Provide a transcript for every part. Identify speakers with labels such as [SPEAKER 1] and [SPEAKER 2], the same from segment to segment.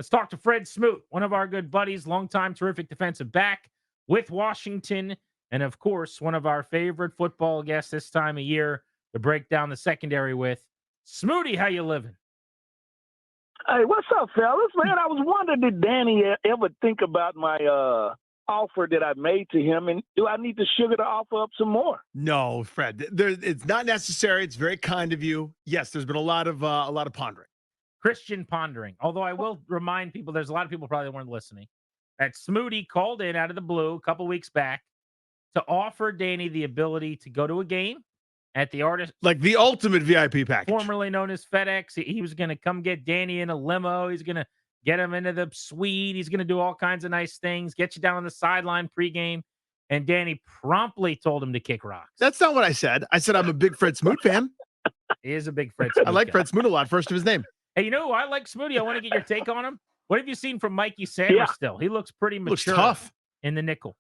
[SPEAKER 1] Let's talk to Fred Smoot, one of our good buddies, longtime terrific defensive back with Washington, and of course, one of our favorite football guests this time of year to break down the secondary with. Smooty, how you living?
[SPEAKER 2] Hey, what's up, fellas? Man, I was wondering, did Danny ever think about my offer that I made to him, and do I need to sugar the offer up some more?
[SPEAKER 3] No, Fred, it's not necessary. It's very kind of you. Yes, there's been a lot of pondering.
[SPEAKER 1] Christian pondering. Although I will remind people, there's a lot of people probably weren't listening, that Smooty called in out of the blue a couple weeks back to offer Danny the ability to go to a game at the artist,
[SPEAKER 3] like the ultimate VIP package,
[SPEAKER 1] formerly known as FedEx. He was going to come get Danny in a limo. He's going to get him into the suite. He's going to do all kinds of nice things, get you down on the sideline pregame. And Danny promptly told him to kick rocks.
[SPEAKER 3] That's not what I said. I said I'm a big Fred Smoot fan.
[SPEAKER 1] He is a big Fred Smoot
[SPEAKER 3] I like
[SPEAKER 1] guy.
[SPEAKER 3] Fred Smoot a lot. First of his name.
[SPEAKER 1] Hey, you know who I like, Smooty? I want to get your take on him. What have you seen from Mikey Sainristil? He looks pretty mature.
[SPEAKER 3] Looks tough
[SPEAKER 1] in the nickel.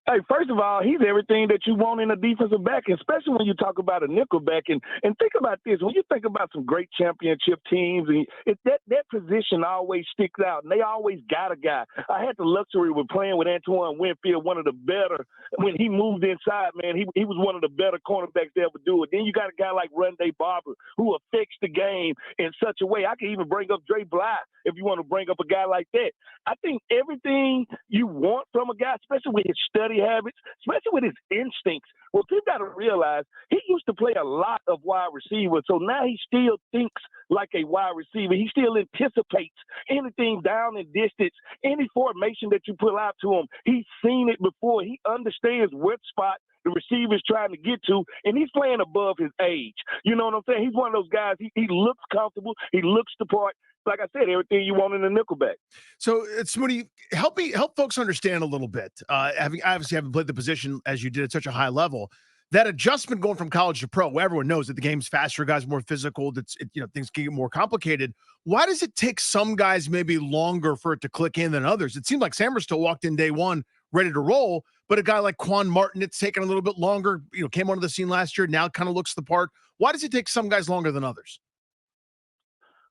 [SPEAKER 2] Hey, first of all, he's everything that you want in a defensive back, especially when you talk about a nickel back. And think about this. When you think about some great championship teams, and that position always sticks out, and they always got a guy. I had the luxury of playing with Antoine Winfield, one of the better. When he moved inside, man, he was one of the better cornerbacks to ever do it. Then you got a guy like Rondé Barber who affects the game in such a way. I can even bring up Dre Bly if you want to bring up a guy like that. I think everything you want from a guy, especially with his study habits, especially with his instincts. Well, people got to realize he used to play a lot of wide receiver, so now he still thinks like a wide receiver. He still anticipates anything down and distance, any formation that you pull out to him. He's seen it before. He understands what spot the receiver's trying to get to, and he's playing above his age. You know what I'm saying? He's one of those guys, he looks comfortable, he looks the part. Like I said, everything you want in a nickelback.
[SPEAKER 3] So, Smoody, help folks understand a little bit. Obviously haven't played the position as you did at such a high level. That adjustment going from college to pro, everyone knows that the game's faster, guys more physical. Things can get more complicated. Why does it take some guys maybe longer for it to click in than others? It seemed like Sainristil walked in day one ready to roll, but a guy like Quan Martin, it's taken a little bit longer. Came onto the scene last year, now kind of looks the part. Why does it take some guys longer than others?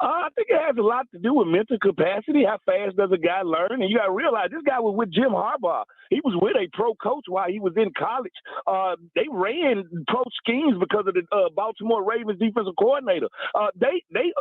[SPEAKER 2] I think it has a lot to do with mental capacity. How fast does a guy learn? And you got to realize this guy was with Jim Harbaugh. He was with a pro coach while he was in college. They ran pro schemes because of the Baltimore Ravens defensive coordinator.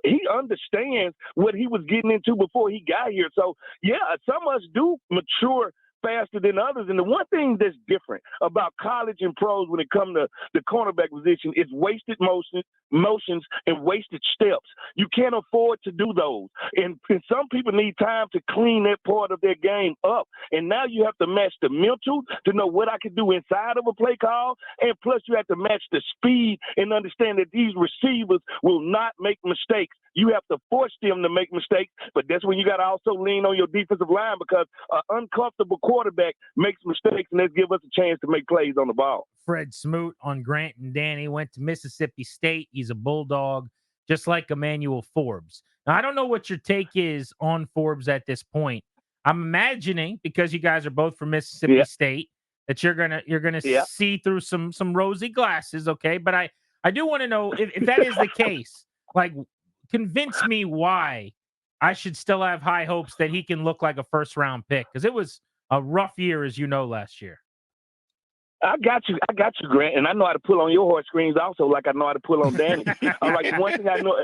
[SPEAKER 2] He understands what he was getting into before he got here. So, yeah, some of us do mature faster than others. And the one thing that's different about college and pros when it comes to the cornerback position is wasted motions and wasted steps. You can't afford to do those. And some people need time to clean that part of their game up. And now you have to match the mental to know what I can do inside of a play call. And plus you have to match the speed and understand that these receivers will not make mistakes. You have to force them to make mistakes, but that's when you got to also lean on your defensive line because an uncomfortable quarterback makes mistakes, and let's give us a chance to make plays on the ball.
[SPEAKER 1] Fred Smoot on Grant and Danny went to Mississippi State. He's a Bulldog, just like Emmanuel Forbes. Now, I don't know what your take is on Forbes at this point. I'm imagining, because you guys are both from Mississippi State, that you're gonna see through some rosy glasses, okay? But I do want to know if that is the case, like, convince me why I should still have high hopes that he can look like a first-round pick, because it was a rough year, as you know, last year.
[SPEAKER 2] I got you, Grant, and I know how to pull on your horse screens also, like I know how to pull on Danny. All right, one thing I know.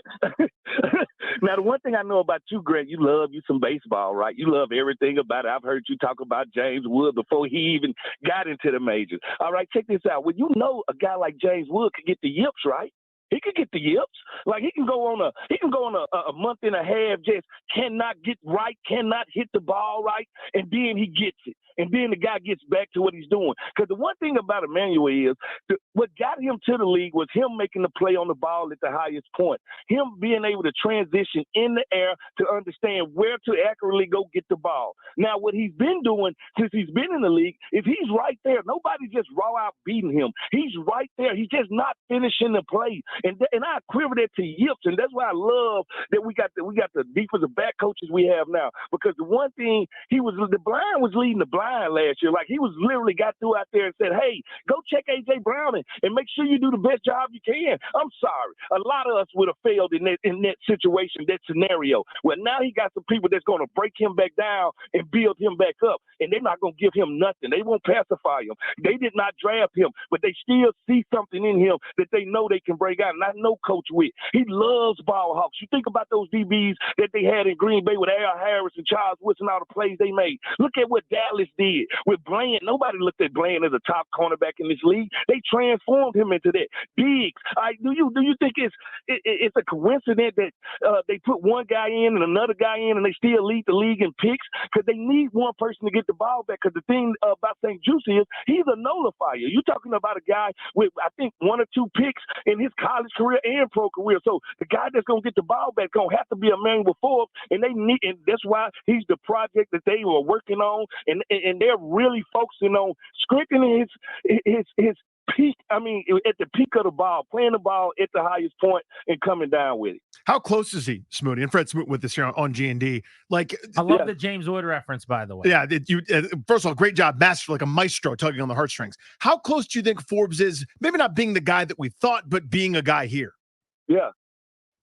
[SPEAKER 2] Now, the one thing I know about you, Grant, you love you some baseball, right? You love everything about it. I've heard you talk about James Wood before he even got into the majors. All right, check this out. Well, you know a guy like James Wood could get the yips, right? He could get the yips. Like he can go on a month and a half, just cannot get right, cannot hit the ball right, and then he gets it. And then the guy gets back to what he's doing. Because the one thing about Emmanuel is what got him to the league was him making the play on the ball at the highest point. Him being able to transition in the air to understand where to accurately go get the ball. Now, what he's been doing since he's been in the league is he's right there. Nobody's just raw out beating him. He's right there. He's just not finishing the play. And I equivalent that to yips, and that's why I love that we got the defensive back coaches we have now. Because the one thing the blind was leading the blind last year. Like he was literally got through out there and said, "Hey, go check AJ Brown and make sure you do the best job you can." I'm sorry, a lot of us would have failed in that situation, that scenario. Well, now he got some people that's going to break him back down and build him back up, and they're not going to give him nothing. They won't pacify him. They did not draft him, but they still see something in him that they know they can break out. And I know Coach Witt, he loves ball hawks. You think about those DBs that they had in Green Bay with Al Harris and Charles Woodson, all the plays they made. Look at what Dallas did with Bland. Nobody looked at Bland as a top cornerback in this league. They transformed him into that. Diggs, do you think it's a coincidence that they put one guy in and another guy in and they still lead the league in picks? Because they need one person to get the ball back. Because the thing about St. Juicy is he's a nullifier. You're talking about a guy with, I think, 1 or 2 picks in his college career and pro career. So the guy that's going to get the ball back going to have to be Emmanuel Forbes, and that's why he's the project that they were working on, and they're really focusing on strengthening his peak. I mean, at the peak of the ball, playing the ball at the highest point and coming down with it.
[SPEAKER 3] How close is he, Smooty? And Fred Smoot with us here on G&D. Like,
[SPEAKER 1] I love the James Wood reference, by the way.
[SPEAKER 3] Yeah, first of all, great job, master, like a maestro tugging on the heartstrings. How close do you think Forbes is, maybe not being the guy that we thought, but being a guy here?
[SPEAKER 2] Yeah.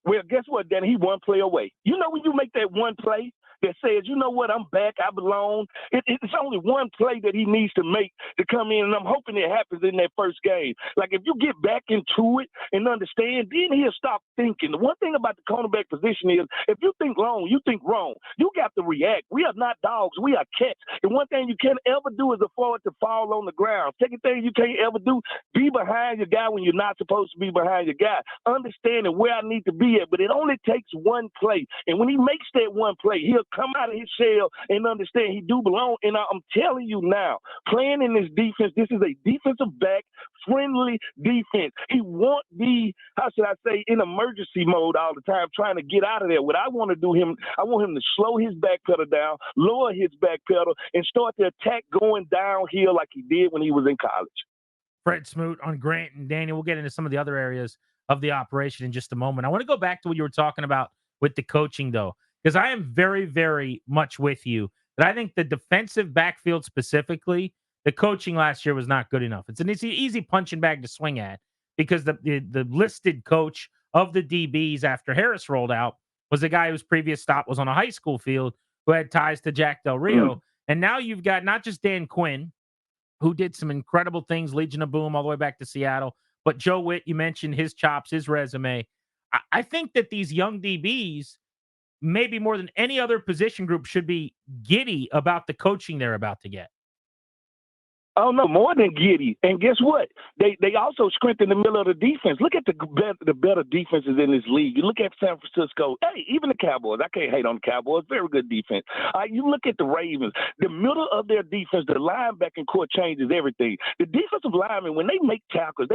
[SPEAKER 2] Well, guess what, Danny? He one play away. You know when you make that one play that says, you know what, I'm back, I belong. It's only one play that he needs to make to come in, and I'm hoping it happens in that first game. Like, if you get back into it and understand, then he'll stop thinking. The one thing about the cornerback position is, if you think long, you think wrong. You got to react. We are not dogs. We are cats. The one thing you can't ever do is afford to fall on the ground. Second thing you can't ever do, be behind your guy when you're not supposed to be behind your guy. Understanding where I need to be at, but it only takes one play. And when he makes that one play, he'll come out of his shell and understand he do belong. And I'm telling you now, playing in this defense, this is a defensive back friendly defense. He won't be, how should I say, in emergency mode all the time, trying to get out of there. What I want to do I want him to slow his back pedal down, lower his back pedal, and start the attack going downhill like he did when he was in college.
[SPEAKER 1] Fred Smoot on Grant and Daniel. We'll get into some of the other areas of the operation in just a moment. I want to go back to what you were talking about with the coaching, though, because I am very, very much with you that I think the defensive backfield specifically, the coaching last year was not good enough. It's an easy punching bag to swing at because the listed coach of the DBs after Harris rolled out was a guy whose previous stop was on a high school field who had ties to Jack Del Rio. And now you've got not just Dan Quinn, who did some incredible things, Legion of Boom all the way back to Seattle, but Joe Witt, you mentioned his chops, his resume. I think that these young DBs, maybe more than any other position group, should be giddy about the coaching they're about to get.
[SPEAKER 2] Oh, no, more than giddy. And guess what? They also strengthen the middle of the defense. Look at the better defenses in this league. You look at San Francisco. Hey, even the Cowboys. I can't hate on the Cowboys. Very good defense. You look at the Ravens. The middle of their defense, the linebacking core changes everything. The defensive linemen, when they make tackles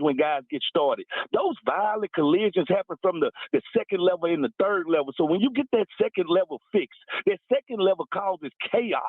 [SPEAKER 2] when guys get started. Those violent collisions happen from the second level and the third level. So when you get that second level fixed, that second level causes chaos.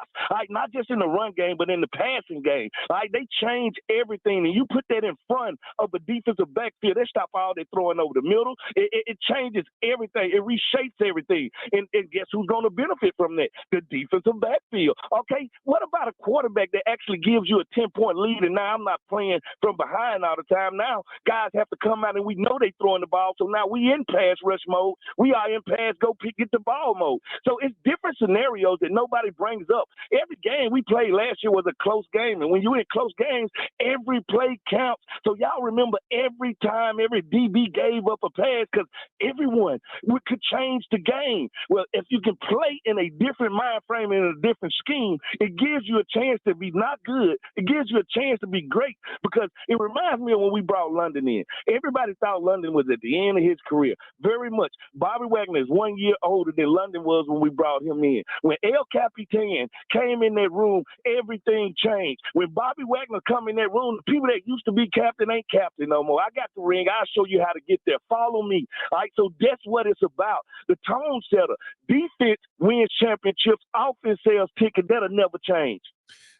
[SPEAKER 2] Not just in the run game, but in the passing game. They change everything, and you put that in front of a defensive backfield, they stop all they throwing over the middle. It changes everything. It reshapes everything. And guess who's going to benefit from that? The defensive backfield. Okay, what about a quarterback that actually gives you a 10-point lead, and now I'm not playing from behind all the time. Now guys have to come out, and we know they throwing the ball, so now we in pass rush mode. We are in pass get the ball mode. So it's different scenarios that nobody brings up. Every game we played last year was a close game. And when you're in close games, every play counts. So y'all remember every time every DB gave up a pass because everyone could change the game. Well, if you can play in a different mind frame and in a different scheme, it gives you a chance to be not good. It gives you a chance to be great because it reminds me of when we brought London in. Everybody thought London was at the end of his career. Very much. Bobby Wagner is 1 year older than London was when we brought him in. When El Capitan came in that room, everything changed. When Bobby Wagner come in that room, the people that used to be captain ain't captain no more. I got the ring. I'll show you how to get there. Follow me. All right, so that's what it's about. The tone setter. Defense wins championships. Offense sells tickets. That'll never change.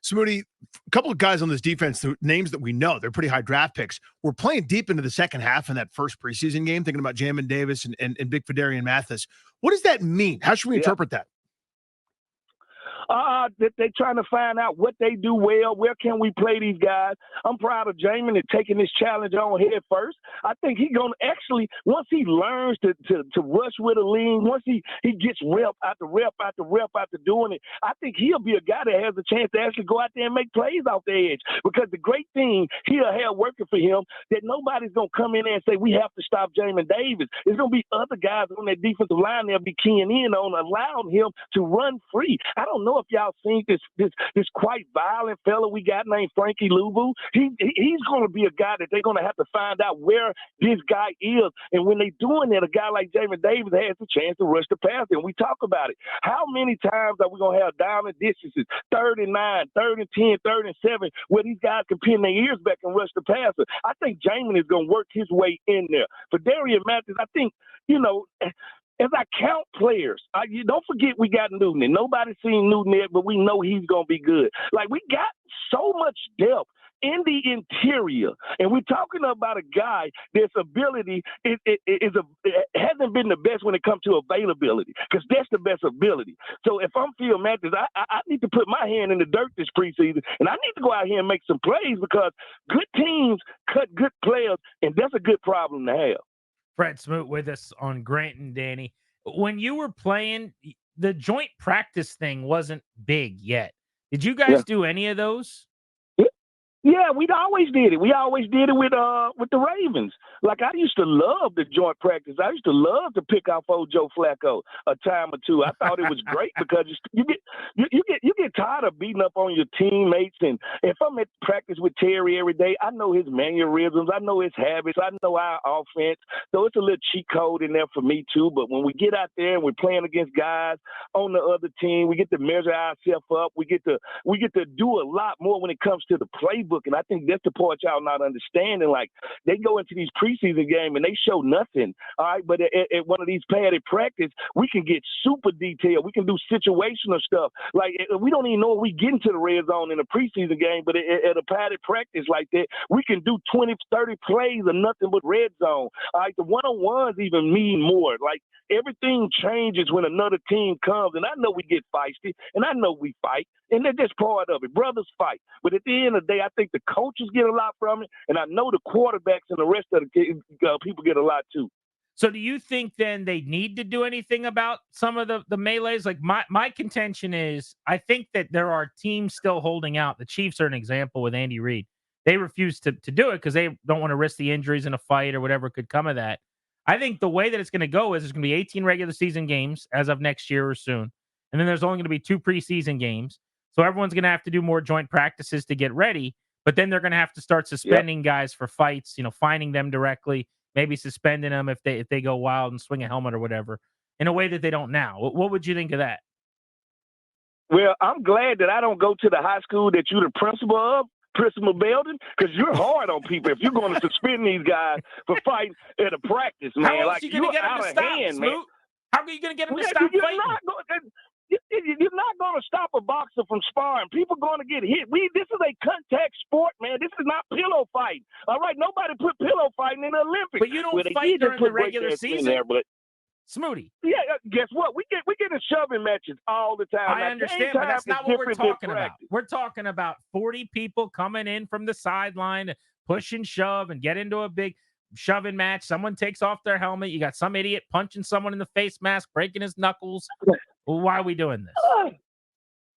[SPEAKER 3] Smoody, a couple of guys on this defense, names that we know, they're pretty high draft picks. We're playing deep into the second half in that first preseason game, thinking about Jamin Davis and Big Fidarian Mathis. What does that mean? How should we interpret that?
[SPEAKER 2] That they're trying to find out what they do well. Where can we play these guys? I'm proud of Jamin and taking this challenge on head first. I think he's going to actually, once he learns to rush with a lean, once he gets rep after rep after rep after doing it, I think he'll be a guy that has a chance to actually go out there and make plays off the edge. Because the great thing he'll have working for him, that nobody's going to come in there and say, we have to stop Jamin Davis. There's going to be other guys on that defensive line they'll be keying in on, allowing him to run free. I don't know if y'all seen this quite violent fella we got named Frankie Luvu. He's going to be a guy that they're going to have to find out where this guy is. And when they're doing that, a guy like Jamin Davis has a chance to rush the passer. And we talk about it. How many times are we going to have down and distances, 3rd and 9, 3rd and 10, 3rd and 7, where these guys can pin their ears back and rush the passer? I think Jamin is going to work his way in there. For Darian Mathis, I think, as I count players, you don't forget we got Newton. And nobody's seen Newton yet, but we know he's going to be good. Like, we got so much depth in the interior, and we're talking about a guy that's ability hasn't been the best when it comes to availability, because that's the best ability. So if I'm Phil Mathis, I need to put my hand in the dirt this preseason, and I need to go out here and make some plays, because good teams cut good players, and that's a good problem to have.
[SPEAKER 1] Fred Smoot with us on Grant and Danny. When you were playing, the joint practice thing wasn't big yet. Did you guys do any of those?
[SPEAKER 2] Yeah, we always did it. We always did it with the Ravens. Like, I used to love the joint practice. I used to love to pick off old Joe Flacco a time or two. I thought it was great because you get tired of beating up on your teammates. And if I'm at practice with Terry every day, I know his mannerisms, I know his habits, I know our offense. So it's a little cheat code in there for me too. But when we get out there and we're playing against guys on the other team, we get to measure ourselves up. We get to do a lot more when it comes to the playbook. And I think that's the part y'all not understanding. Like, they go into these preseason games and they show nothing. All right, but at one of these padded practice, we can get super detailed. We can do situational stuff. Like, we don't even know if we get into the red zone in a preseason game, but at a padded practice like that, we can do 20, 30 plays of nothing but red zone. All right, the one-on-ones even mean more. Like, everything changes when another team comes, and I know we get feisty, and I know we fight, and that's just part of it. Brothers fight. But at the end of the day, I think the coaches get a lot from it, and I know the quarterbacks and the rest of the people get a lot too.
[SPEAKER 1] So do you think then they need to do anything about some of the melees? Like, my contention is, I think that there are teams still holding out. The Chiefs are an example with Andy Reid. They refuse to do it because they don't want to risk the injuries in a fight or whatever could come of that. I think the way that it's going to go is there's going to be 18 regular season games as of next year or soon. And then there's only going to be 2 preseason games. So everyone's going to have to do more joint practices to get ready. But then they're going to have to start suspending guys for fights, finding them directly, maybe suspending them if they go wild and swing a helmet or whatever, in a way that they don't now. What would you think of that?
[SPEAKER 2] Well, I'm glad that I don't go to the high school that you're the principal of, Principal Belden, because you're hard on people if you're going to suspend these guys for fighting at a practice, man.
[SPEAKER 1] How else are you going to get them to stop, Smoot? How are you going to get them to stop fighting?
[SPEAKER 2] You're not going to stop a boxer from sparring. People are going to get hit. This is a contact sport, man. This is not pillow fighting. All right, nobody put pillow fighting in the Olympics.
[SPEAKER 1] But you don't fight during the regular season. There, but Smooty.
[SPEAKER 2] Yeah, guess what? We get in shoving matches all the time.
[SPEAKER 1] I understand, but that's not what we're talking about. We're talking about 40 people coming in from the sideline, push and shove, and get into a big shoving match. Someone takes off their helmet. You got some idiot punching someone in the face mask, breaking his knuckles. Well, why are we doing this?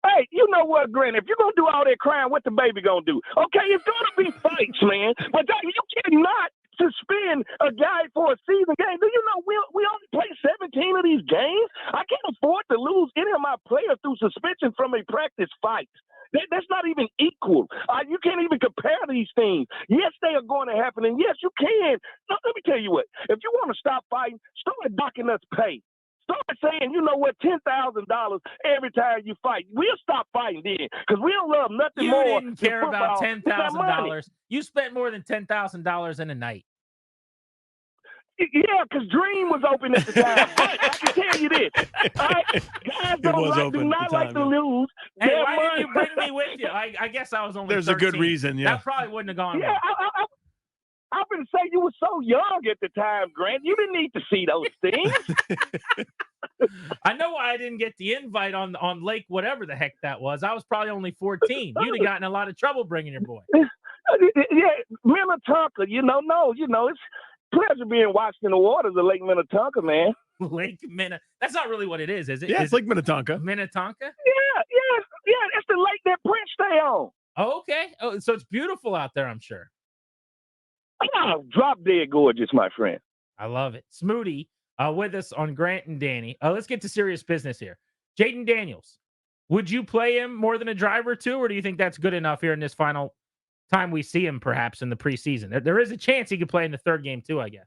[SPEAKER 2] Hey, you know what, Grant? If you're going to do all that crying, what the baby going to do? Okay, it's going to be fights, man. But you cannot suspend a guy for a season game. Do you know we only play 17 of these games? I can't afford to lose any of my players through suspension from a practice fight. That's not even equal. You can't even compare these things. Yes, they are going to happen, and yes, you can. No, let me tell you what. If you want to stop fighting, start docking us pay. Start saying, you know what, $10,000 every time you fight. We'll stop fighting then, because we don't love nothing more.
[SPEAKER 1] You didn't care about $10,000. You spent more than $10,000 in a night.
[SPEAKER 2] Yeah, because Dream was open at the time. But I can tell you this. All right, guys do not like to lose.
[SPEAKER 1] Hey, why didn't you bring me with you? I guess I was only
[SPEAKER 3] There's
[SPEAKER 1] 13.
[SPEAKER 3] a good reason, yeah.
[SPEAKER 1] That probably wouldn't have gone
[SPEAKER 2] Yeah,
[SPEAKER 1] well.
[SPEAKER 2] I'm going to say you were so young at the time, Grant. You didn't need to see those things.
[SPEAKER 1] I know why I didn't get the invite on Lake whatever the heck that was. I was probably only 14. You'd have gotten a lot of trouble bringing your boy.
[SPEAKER 2] Yeah, Minnetonka, it's pleasure being washed in the waters of Lake Minnetonka, man.
[SPEAKER 1] Lake Minnetonka. That's not really what it is it?
[SPEAKER 3] Yeah, it's Lake Minnetonka.
[SPEAKER 1] Minnetonka?
[SPEAKER 2] Yeah. It's the lake that Prince stay on.
[SPEAKER 1] Oh, okay. Oh, so it's beautiful out there, I'm sure.
[SPEAKER 2] Oh, drop dead gorgeous, my friend.
[SPEAKER 1] I love it. Smooty with us on Grant and Danny. Let's get to serious business here. Jaden Daniels, would you play him more than a drive or two, or do you think that's good enough here in this final time we see him perhaps in the preseason? There is a chance he could play in the third game too, I guess.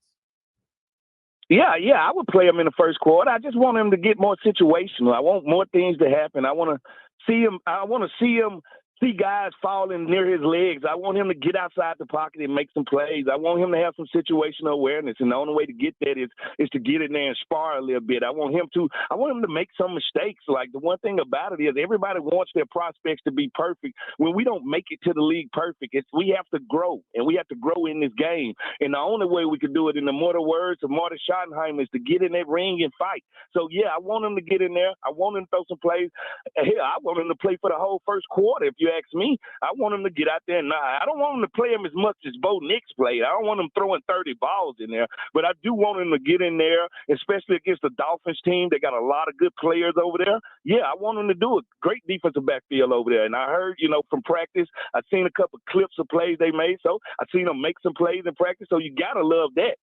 [SPEAKER 2] Yeah, I would play him in the first quarter. I just want him to get more situational. I want more things to happen. I want to see him. See guys falling near his legs. I want him to get outside the pocket and make some plays. I want him to have some situational awareness, and the only way to get that is to get in there and spar a little bit. I want him to make some mistakes. Like, the one thing about it is everybody wants their prospects to be perfect. When we don't make it to the league perfect, we have to grow, and we have to grow in this game. And the only way we can do it, in the mortal words of Marty Schottenheimer, is to get in that ring and fight. So, yeah, I want him to get in there. I want him to throw some plays. Hell, I want him to play for the whole first quarter. If you ask me, I want him to get out there. I don't want him to play him as much as Bo Nix played. I don't want him throwing 30 balls in there, but I do want him to get in there, especially against the Dolphins team. They got a lot of good players over there. Yeah, I want him to do a great defensive backfield over there. And I heard, from practice, I've seen a couple clips of plays they made, so I've seen them make some plays in practice, so you got to love that.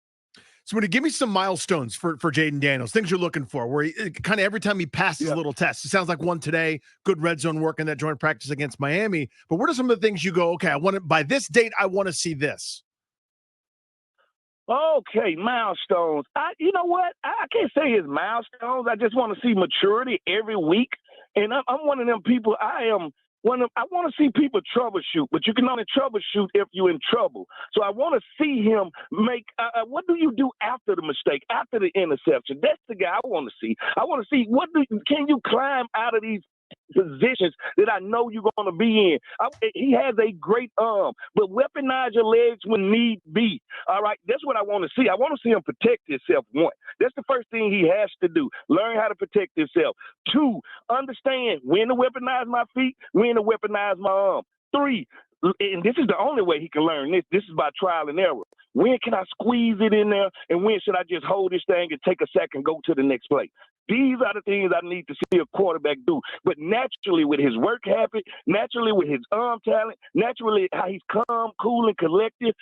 [SPEAKER 3] So, give me some milestones for Jaden Daniels, things you're looking for, where he kind of every time he passes a little test. It sounds like one today, good red zone work in that joint practice against Miami. But what are some of the things you go, okay, by this date, I want to see this?
[SPEAKER 2] Okay, milestones. You know what? I can't say his milestones. I just want to see maturity every week. And I'm one of them people. I want to see people troubleshoot, but you can only troubleshoot if you're in trouble. So I want to see him make what do you do after the mistake, after the interception? That's the guy I want to see. I want to see can you climb out of these positions that I know you're going to be in. He has a great arm, but weaponize your legs when need be. All right, that's what I want to see. I want to see him protect himself. One, that's the first thing he has to do. Learn how to protect himself. Two, understand when to weaponize my feet, when to weaponize my arm. Three, and this is the only way he can learn this. This is by trial and error. When can I squeeze it in there, and when should I just hold this thing and take a second and go to the next play? These are the things I need to see a quarterback do. But naturally, with his work habit, naturally with his arm talent, naturally how he's calm, cool, and collected,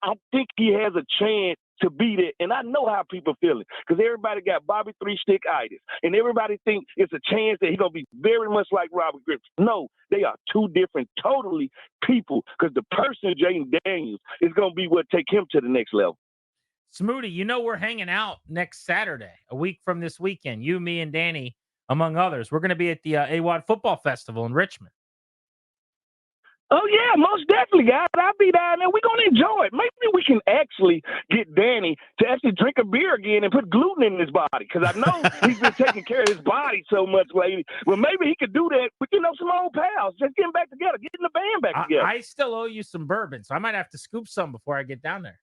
[SPEAKER 2] I think he has a chance to beat it. And I know how people feel it, because everybody got Bobby three-stick-itis, and everybody think it's a chance that he's going to be very much like Robert Griffin. No, they are two different, totally people, because the person, Jaden Daniels, is going to be what take him to the next level.
[SPEAKER 1] Smooty, we're hanging out next Saturday, a week from this weekend. You, me, and Danny, among others. We're going to be at the AWOD Football Festival in Richmond.
[SPEAKER 2] Oh, yeah, most definitely, guys. I'll be down there. We're going to enjoy it. Maybe we can actually get Danny to actually drink a beer again and put gluten in his body, because I know he's been taking care of his body so much lately. Well, maybe he could do that with, some old pals. Just getting back together, getting the band back together.
[SPEAKER 1] I still owe you some bourbon, so I might have to scoop some before I get down there.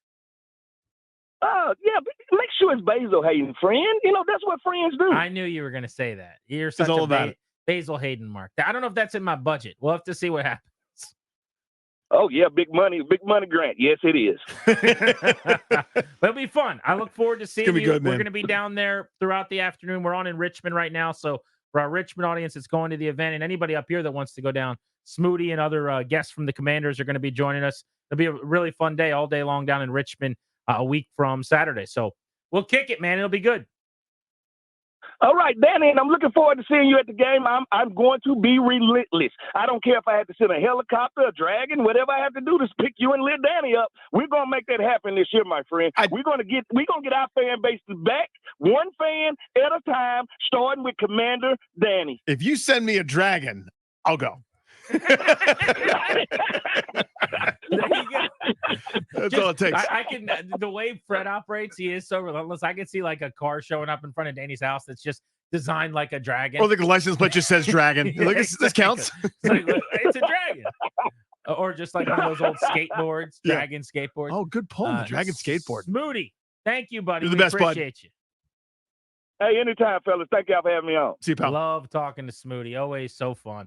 [SPEAKER 2] Yeah, but make sure it's Basil Hayden, friend. That's what friends do.
[SPEAKER 1] I knew you were going to say that. You're such a Basil Hayden mark. I don't know if that's in my budget. We'll have to see what happens.
[SPEAKER 2] Oh, yeah, big money, Grant. Yes, it is.
[SPEAKER 1] But it'll be fun. I look forward to seeing you.
[SPEAKER 3] Good,
[SPEAKER 1] we're going to be down there throughout the afternoon. We're on in Richmond right now, so for our Richmond audience that's going to the event, and anybody up here that wants to go down, Smooty and other guests from the Commanders are going to be joining us. It'll be a really fun day all day long down in Richmond. A week from Saturday. So we'll kick it, man. It'll be good.
[SPEAKER 2] All right, Danny, and I'm looking forward to seeing you at the game. I'm going to be relentless. I don't care if I have to send a helicopter, a dragon, whatever I have to do to pick you and lift Danny up. We're gonna make that happen this year, my friend. We're gonna get our fan base back, one fan at a time, starting with Commander Danny.
[SPEAKER 3] If you send me a dragon, I'll go.
[SPEAKER 1] There you go.
[SPEAKER 3] That's all it takes.
[SPEAKER 1] I can the way Fred operates, he is so relentless. I can see like a car showing up in front of Danny's house that's just designed like a dragon.
[SPEAKER 3] Or the license plate just says dragon.
[SPEAKER 1] Yeah,
[SPEAKER 3] Look, this counts.
[SPEAKER 1] It's like, look, it's a dragon. Or just like one of those old skateboards, dragon skateboards.
[SPEAKER 3] Oh, good pull. The dragon skateboard.
[SPEAKER 1] Smoody, thank you, buddy.
[SPEAKER 3] You're the
[SPEAKER 1] We
[SPEAKER 3] best, bud.
[SPEAKER 1] appreciate you.
[SPEAKER 2] Hey, anytime, fellas. Thank y'all for having me on.
[SPEAKER 3] See you, pal.
[SPEAKER 1] Love talking to Smoody. Always so fun.